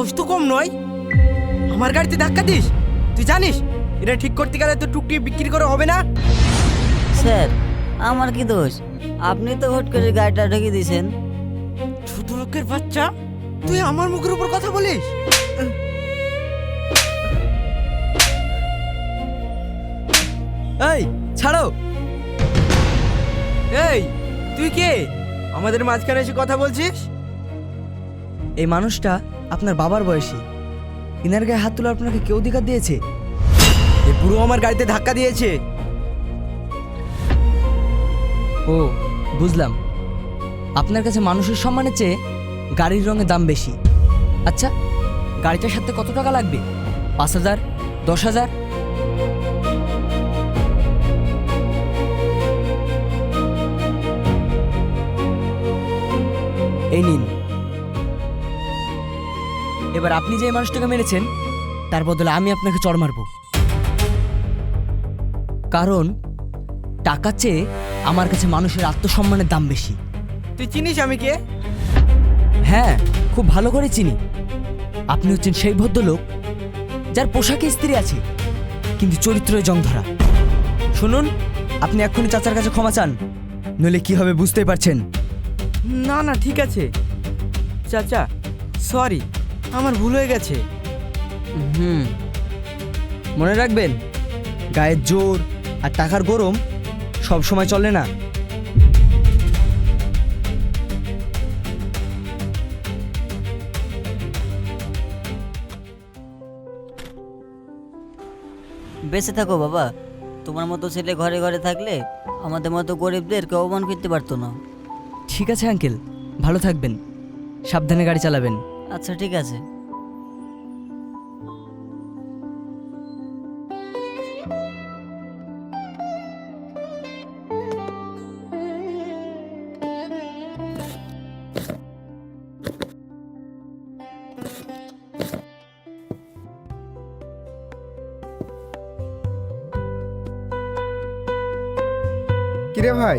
সাহস তো কম নয়, আমার গাড়িতে ধাক্কা দিস। তুই জানিস এটা ঠিক করতে গেলে তো টুকটি বিক্রি করে হবে না। স্যার, আমার কি দোষ? আপনি তো হুট করে গাড়িটা ঢুকে দিয়েছেন। ছোট লোকের বাচ্চা, তুই আমার মুখের উপর কথা বলিস? এই ছাড়ো। এই তুই কে, আমাদের মাঝখানে এসে কথা বলছিস? এই মানুষটা আপনার বাবার বয়সী, ইনার গায়ে হাত তোলা আপনাকে কেউ অধিকার দিয়েছে? এই পুরো আমার গাড়িতে ধাক্কা দিয়েছে। ও বুঝলাম, আপনার কাছে মানুষের সম্মানের চেয়ে গাড়ির রঙের দাম বেশি। আচ্ছা, গাড়িটার সাথে কত টাকা লাগবে? 5,000, 10,000? এই নিন। এবার আপনি যে মানুষটাকে মেরেছেন তার বদলে আমি আপনাকে চড় মারব, কারণ টাকার চেয়ে আমার কাছে মানুষের আত্মসম্মানের দাম বেশি। তুই চিনিস আমি কে? হ্যাঁ, খুব ভালো করে চিনি। আপনি হচ্ছেন সেই ভদ্রলোক যার পোশাকে স্ত্রী আছে কিন্তু চরিত্রে জং ধরা। শুনুন, আপনি এক্ষুনি চাচার কাছে ক্ষমা চান, নইলে কি হবে বুঝতেই পারছেন। না না ঠিক আছে চাচা, সরি, আমার ভুল হয়ে গেছে। মনে রাখবেন, গায়ের জোর আর টাকার গরম সব সময় চলে না। বেঁচে থাকো বাবা। তোমার মতো ছেলে ঘরে ঘরে থাকলে আমাদের মতো গরিবদেরকে অপমান করতে পারতো না। ঠিক আছে আঙ্কেল, ভালো থাকবেন, সাবধানে গাড়ি চালাবেন। আচ্ছা ঠিক আছে। কিরে ভাই,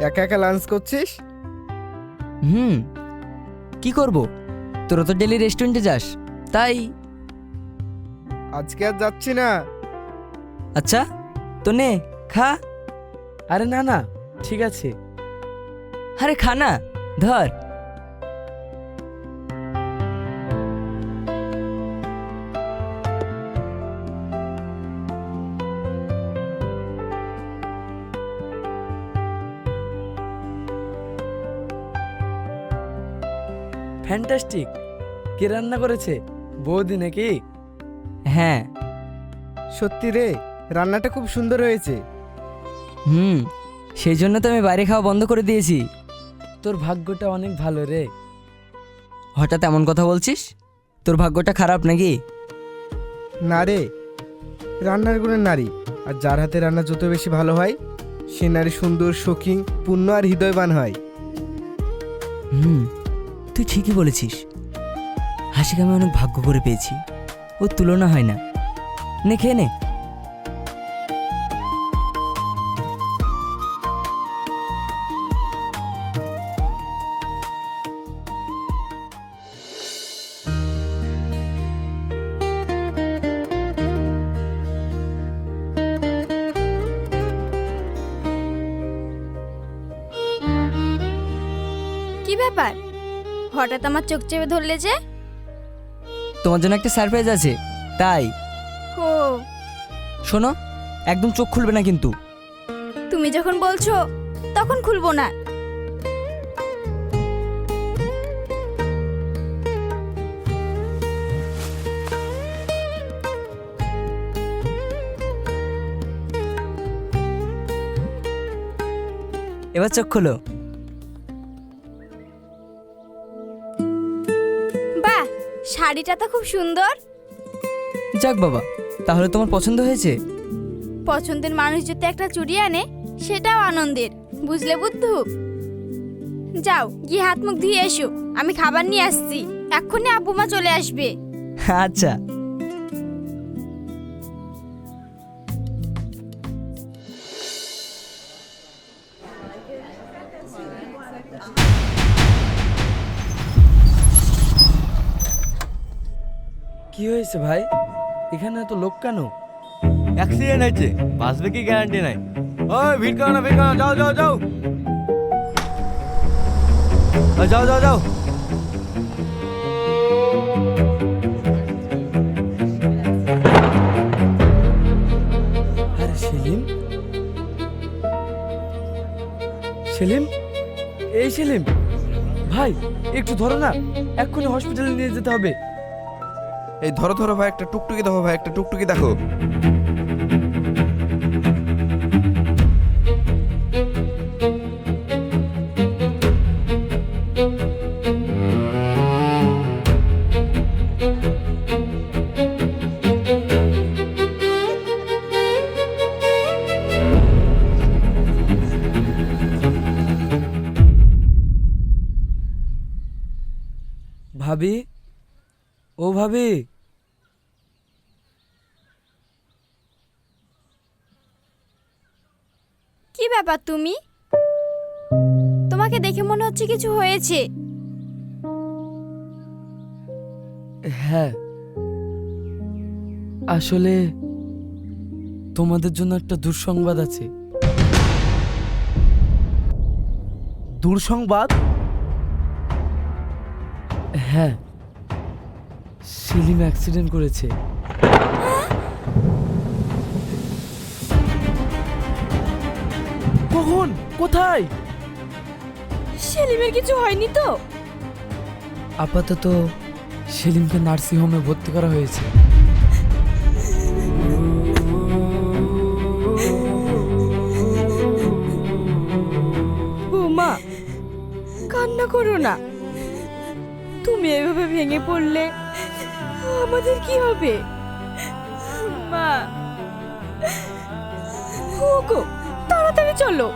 একা একা লাঞ্চ করছিস? কি করব, তোরা তো ডেলি রেস্টুরেন্টে যাস, তাই। আজকে আর যাচ্ছি না। আচ্ছা তো নে খা। আরে না না ঠিক আছে। আরে খা না, ধর। ফ্যান্টাস্টিক। কে রান্না করেছে, বৌদি নাকি? হ্যাঁ। সত্যি রে, রান্নাটা খুব সুন্দর হয়েছে। সেই জন্য তো আমি বাইরে খাওয়া বন্ধ করে দিয়েছি। তোর ভাগ্যটা অনেক ভালো রে। হঠাৎ এমন কথা বলছিস? তোর ভাগ্যটা খারাপ নাকি? না রে, রান্নার গুণের নারী, আর যার হাতে রান্না যত বেশি ভালো হয় সে নারী সুন্দর, শৌখিন, পূর্ণ আর হৃদয়বান হয়। তুই ঠিকই বলেছিস। হাসিকে আমি অনেক ভাগ্য করে পেয়েছি, ওর তুলনা হয় না। নে খেয়ে নে। কি ব্যাপার, হঠাৎ আমার চোখ চেপে ধরলে যে? তোমার জন্য একটা সারপ্রাইজ আছে, তাই। ও, শোনো, একদম চোখ খুলবে না কিন্তু। তুমি যখন বলছো তখন খুলবো না। এবার চোখ খোলো। বাহ, শাড়িটা তো খুব সুন্দর। যাক বাবা, তাহলে তোমার পছন্দ হয়েছে? পছন্দের মানুষ যদি একটা চুড়ি আনে সেটাও আনন্দের, বুঝলে বুদ্ধু? যাও গিয়ে হাত মুখ ধুয়ে এসো, আমি খাবার নিয়ে আসছি। এক্ষুনি আব্বু মা চলে আসবে। আচ্ছা। কি হয়েছে ভাই? এখানে এত লোক কেন? অ্যাক্সিডেন্ট হয়েছে, বাঁচবে কি গ্যারান্টি নাই। ওই ভিড় করো না, ভিড় করো না, যাও যাও যাও। ওই যাও যাও যাও। আরে সেলিম, সেলিম, এই সেলিম ভাই, একটু ধরো না, এক্ষুনি হসপিটালে নিয়ে যেতে হবে। এই ধরো ধরো ভাই, একটা টুকটুকি দেখো ভাই, একটা টুকটুকি দেখো। ভাবি, ও ভাবি, কি ব্যাপার তুমি? তোমাকে দেখে মনে হচ্ছে কিছু হয়েছে। হ্যাঁ, আসলে তোমাদের জন্য একটা দুঃসংবাদ আছে। দুঃসংবাদ? হ্যাঁ, সেলিম অ্যাক্সিডেন্ট করেছে। কখন? কোথায়? সেলিমের কিছু হয়নি তো? আপাতত সেলিমকে নার্সিং হোমে ভর্তি করা হয়েছে। বৌমা, কান্না করো না। তুমি এভাবে ভেঙে পড়লে আমাদের কি হবে? মা, ওগো, তাড়াতাড়ি চলো।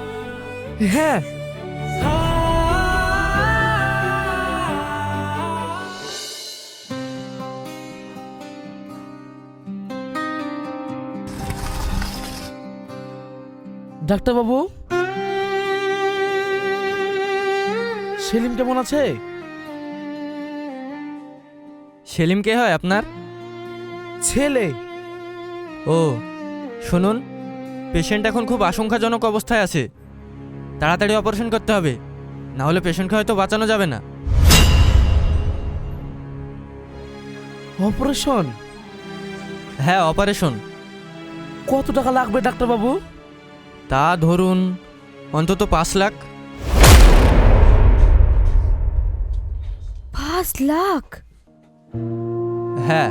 হ্যাঁ। ডাক্তারবাবু, সেলিম কেমন আছে? সেলিম কে হয় আপনার? ছেলে। ও শুনুন, পেশেন্ট এখন খুব আশঙ্কাজনক অবস্থায় আছে, তাড়াতাড়ি অপারেশন করতে হবে, না হলে পেশেন্টকে হয়তো বাঁচানো যাবে না। অপারেশন? হ্যাঁ অপারেশন। কত টাকা লাগবে ডাক্তারবাবু? তা ধরুন অন্তত 5 লাখ। 5 লাখ? হ্যাঁ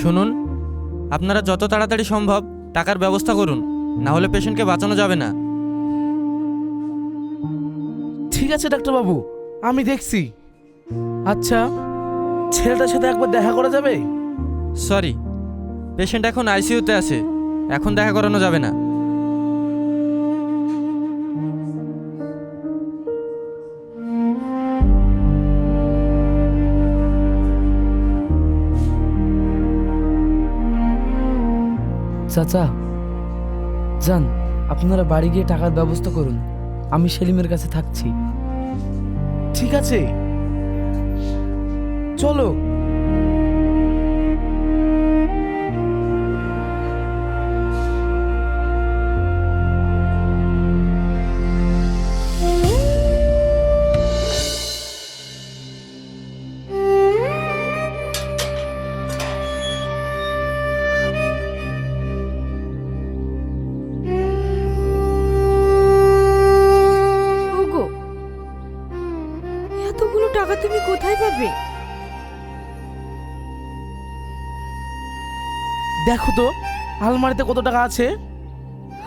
শুনুন, আপনারা যত তাড়াতাড়ি সম্ভব টাকার ব্যবস্থা করুন, না হলে পেশেন্টকে বাঁচানো যাবে না। ঠিক আছে ডাক্তারবাবু, আমি দেখছি। আচ্ছা, ছেলেটার সাথে একবার দেখা করা যাবে? সরি, পেশেন্ট এখন আইসিইউতে আছে, এখন দেখা করানো যাবে না। চাচা যান, আপনারা বাড়ি গিয়ে টাকার ব্যবস্থা করুন, আমি সেলিমের কাছে থাকছি। ঠিক আছে, চলো। ওগো, এতগুলো টাকা তুমি কোথায় পাবে? দেখো তো আলমারিতে কত টাকা আছে।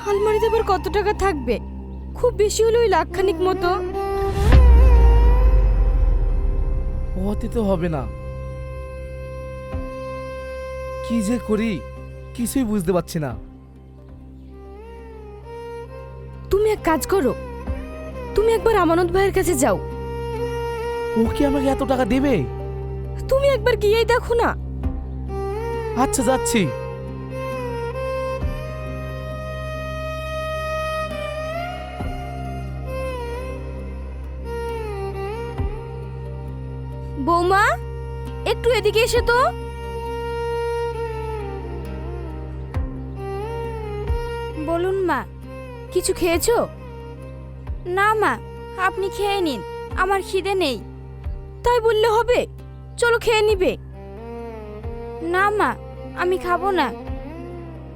আলমারিতে আবার কত টাকা থাকবে? খুব বেশি হলে ওই লাখখানিক মতো। হতে তো হবে না। কি যে করি কিছুই বুঝতে পারছি না। তুমি এক কাজ করো, তুমি একবার আমানত ভাইয়ের কাছে যাও। ও কি আমাকে এত টাকা দেবে? তুমি একবার গিয়েই দেখো না। আচ্ছা, যাচ্ছি। বৌমা, একটু এদিকে এদিকে এসে তো। বলুন মা। কিছু খেয়েছো? না মা, আপনি খেয়ে নিন, আমার খিদে নেই। তাই বললে হবে? চলো খেয়ে নিবে। না মা, আমি খাবো না।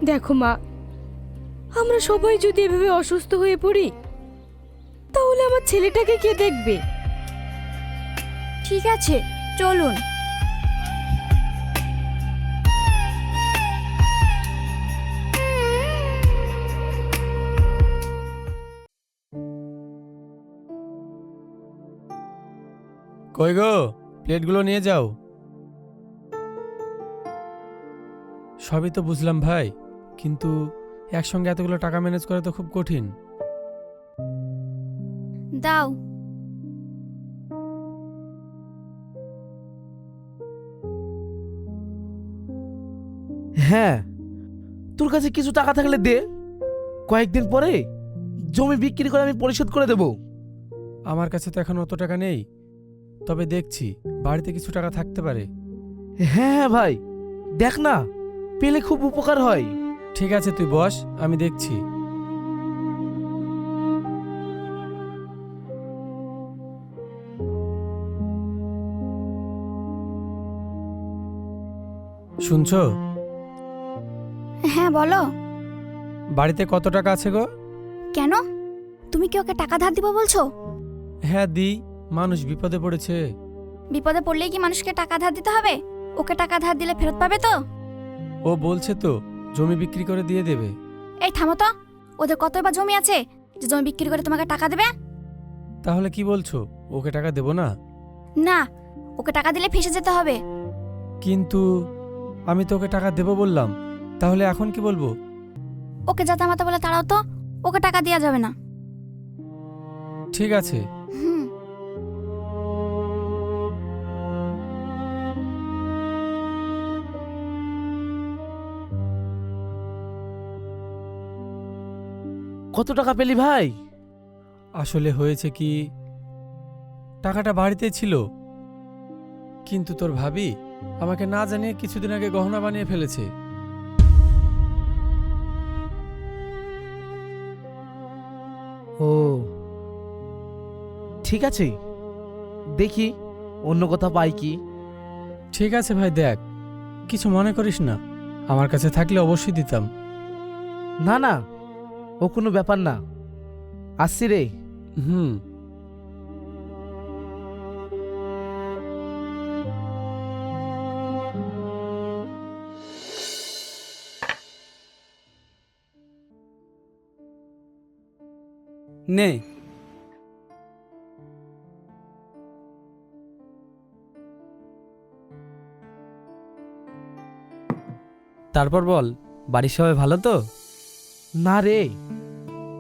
দেখো মা, আমরা সবাই যদি এভাবে অসুস্থ হয়ে পড়ি তাহলে আমার ছেলেটাকে কে দেখবে? ঠিক আছে, চলুন। কই গো, প্লেটগুলো নিয়ে যাও। সবই তো বুঝলাম ভাই, কিন্তু একসঙ্গে এতগুলো টাকা ম্যানেজ করা তো খুব কঠিন। দাও। হ্যাঁ, তোর কাছে কিছু টাকা থাকলে দে, কয়েকদিন পরে জমি বিক্রি করে আমি পরিশোধ করে দেব। আমার কাছে তো এখন অত টাকা নেই, তবে দেখছি বাড়িতে কিছু টাকা থাকতে পারে। হ্যাঁ হ্যাঁ ভাই, দেখ না, পেলে খুব উপকার হয়। ঠিক আছে, তুই বস, আমি দেখছি। শুনছো? হ্যাঁ বলো। বাড়িতে কত টাকা আছে গো? কেন, তুমি কি ওকে টাকা ধার দিব বলছো? হ্যাঁ দিই, মানুষ বিপদে পড়েছে। বিপদে পড়লেই কি মানুষকে টাকা ধার দিতে হবে? ওকে টাকা ধার দিলে ফেরত পাবে তো? ও বলছে তো জমি বিক্রি করে দিয়ে দেবে। এই থামো তো, ওদের কতই বা জমি আছে যে জমি বিক্রি করে তোমাকে টাকা দেবে? তাহলে কি বলছো, ওকে টাকা দেবো না? না, ওকে টাকা দিলে ফেসে যেতে হবে। কিন্তু আমি তো ওকে টাকা দেবো বললাম, তাহলে এখন কি বলবো? ওকে জাতামাতা বলে তাড়াও তো, ওকে টাকা দেওয়া যাবে না। ঠিক আছে। হুম। কত টাকা পেলি ভাই? আসলে হয়েছে কি, টাকাটা বাড়িতে ছিল, কিন্তু তোর ভাবি আমাকে না জানিয়ে কিছুদিন আগে গহনা বানিয়ে ফেলেছে। ও ঠিক আছে, দেখি অন্য কথা পাই কি। ঠিক আছে ভাই, দেখ, কিছু মনে করিস না, আমার কাছে থাকলে অবশ্যই দিতাম। না না, ও কোনো ব্যাপার না, আসছি রে। হুম। নে। তারপর বল, বাড়ির সবাই ভালো তো? না রে,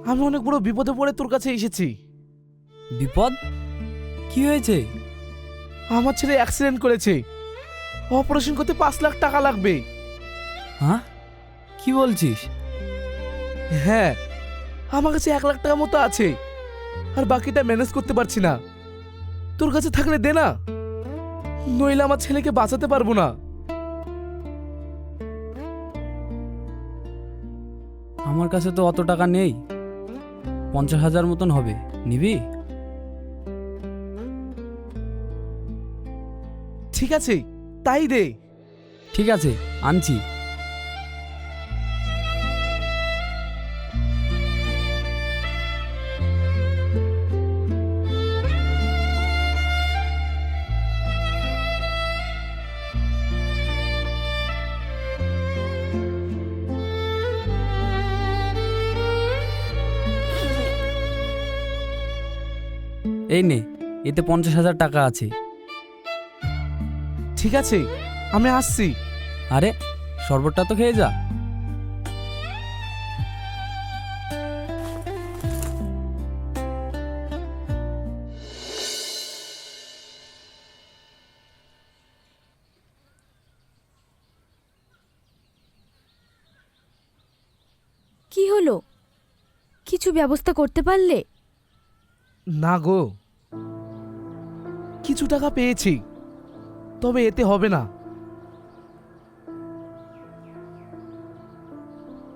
আমি অনেক বড় বিপদে পড়ে তোর কাছে এসেছি। বিপদ? কি হয়েছে? আমার ছেলে অ্যাক্সিডেন্ট করেছে, অপারেশন করতে 5 লাখ টাকা লাগবে। হ্যাঁ, কি বলছিস? হ্যাঁ, আমার কাছে 1 লাখ টাকা মতো আছে, আর বাকিটা ম্যানেজ করতে পারছি না। তোর কাছে থাকলে দে না, নইলে আমার ছেলেকে বাঁচাতে পারবো না। আমার কাছে তো অত টাকা নেই, 50,000 মতন হবে, নিবি? ঠিক আছে, তাই দে। ঠিক আছে, আনছি। এই নে, এতে 50,000 টাকা আছে। ঠিক আছে, আমি আসছি। আরে, শরবতটা তো খেয়ে যা। কি হলো, কিছু ব্যবস্থা করতে পারলে? না গো, কিছু টাকা পেয়েছি, তবে এতে হবে না।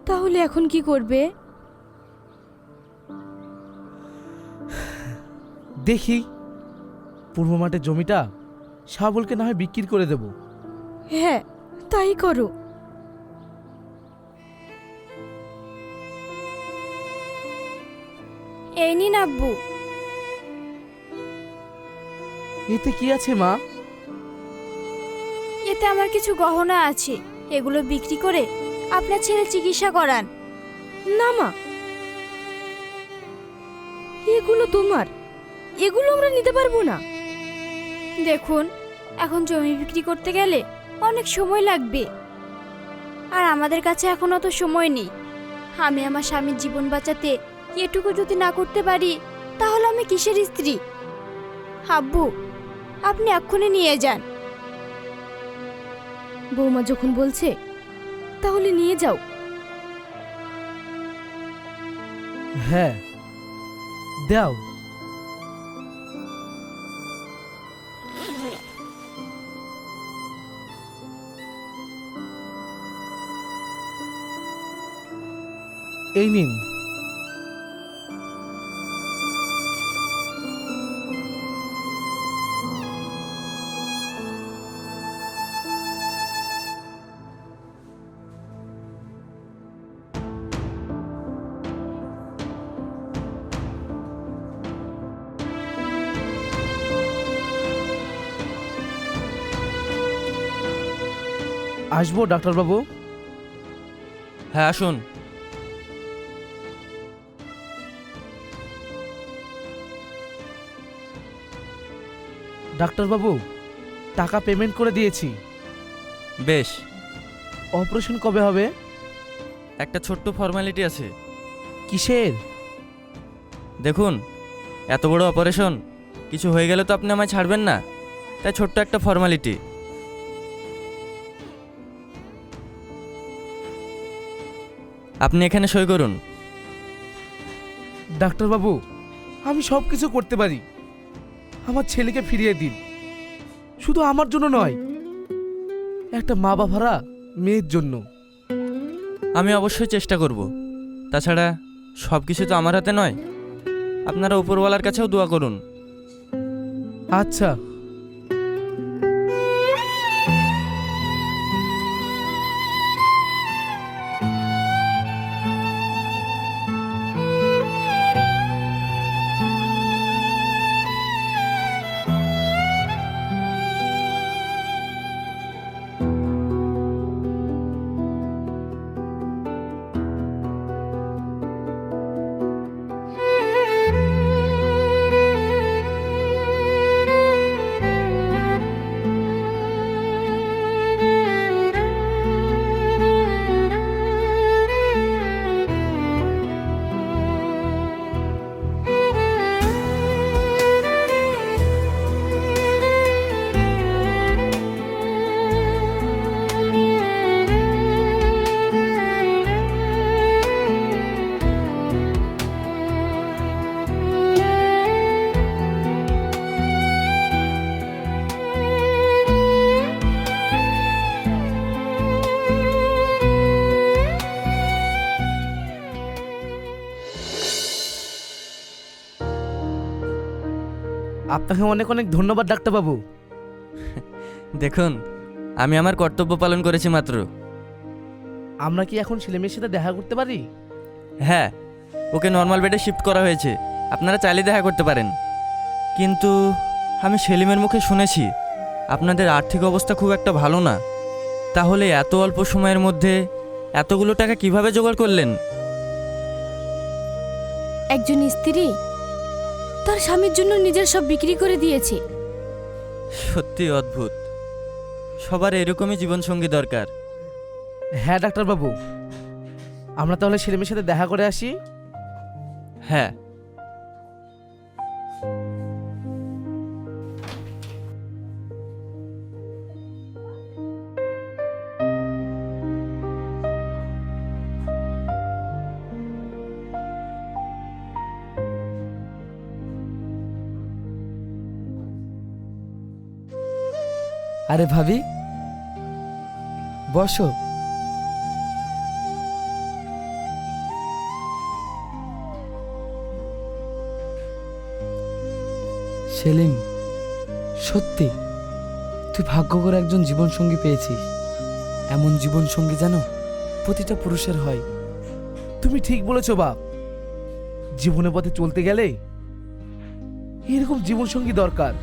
তাহলে এখন কি করবে? দেখি পূর্ব মাঠের জমিটা শাবলকে না হয় বিক্রি করে দেব। হ্যাঁ, তাই করো। এই নিন আব্বু। এতে কি আছে মা? এতে আমার কিছু গহনা আছে, এগুলো বিক্রি করে আপনার ছেলে চিকিৎসা করান। না মা, এগুলো তোমার, এগুলো আমরা নিতে পারবো না। দেখুন, এখন জমি বিক্রি করতে গেলে অনেক সময় লাগবে, আর আমাদের কাছে এখন অত সময় নেই। আমি আমার স্বামীর জীবন বাঁচাতে এটুকু যদি না করতে পারি, তাহলে আমি কিসের স্ত্রী? আব্বু, আপনি এক্ষুনি নিয়ে যান। বৌমা যখন বলছে তাহলে নিয়ে যাও। হ্যাঁ, দাও। এই নিন। আসবো ডাক্তারবাবু? হ্যাঁ, আসুন। ডাক্তারবাবু, টাকা পেমেন্ট করে দিয়েছি। বেশ, অপারেশন কবে হবে? একটা ছোট্ট ফর্মালিটি আছে। কিসের? দেখুন, এত বড় অপারেশন, কিছু হয়ে গেলে তো আপনি আমায় ছাড়বেন না, তাই ছোট্ট একটা ফর্মালিটি। আপনি এখানে সই করুন। ডাক্তারবাবু, আমি সব কিছু করতে পারি, আমার ছেলেকে ফিরিয়ে দিন। শুধু আমার জন্য নয়, একটা মা বাবারা মেয়ের জন্য। আমি অবশ্যই চেষ্টা করব। তাছাড়া সব কিছু তো আমার হাতে নয়, আপনারা উপরওয়ালার কাছেও দোয়া করুন। আচ্ছা। আপনাকে অনেক অনেক ধন্যবাদ ডাক্তারবাবু। দেখুন, আমি আমার কর্তব্য পালন করেছি মাত্র। আমরা কি এখন ছেলেমেয়ের সাথে দেখা করতে পারি? হ্যাঁ, ওকে নর্মাল বেডে শিফট করা হয়েছে, আপনারা চাইলে দেখা করতে পারেন। কিন্তু আমি সেলিমের মুখে শুনেছি আপনাদের আর্থিক অবস্থা খুব একটা ভালো না। তাহলে এত অল্প সময়ের মধ্যে এতগুলো টাকা কিভাবে জোগাড় করলেন? একজন স্ত্রী তার স্বামীর জন্য নিজের সব বিক্রি করে দিয়েছে। সত্যি অদ্ভুত। সবার এরকমই জীবনসঙ্গী দরকার। হ্যাঁ ডাক্তারবাবু, আমরা তাহলে ছেলেমেয়ের সাথে দেখা করে আসি। হ্যাঁ। আরে ভাবি, বসো। সেলিম, সত্যি তুই ভাগ্য করে একজন জীবনসঙ্গী পেয়েছিস। এমন জীবনসঙ্গী যেন প্রতিটা পুরুষের হয়। তুমি ঠিক বলেছো বাপ, জীবনের পথে চলতে গেলে এরকম জীবনসঙ্গী দরকার,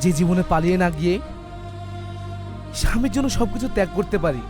যে জীবনে পালিয়ে না গিয়ে স্বামীর জন্য সবকিছু ত্যাগ করতে পারি।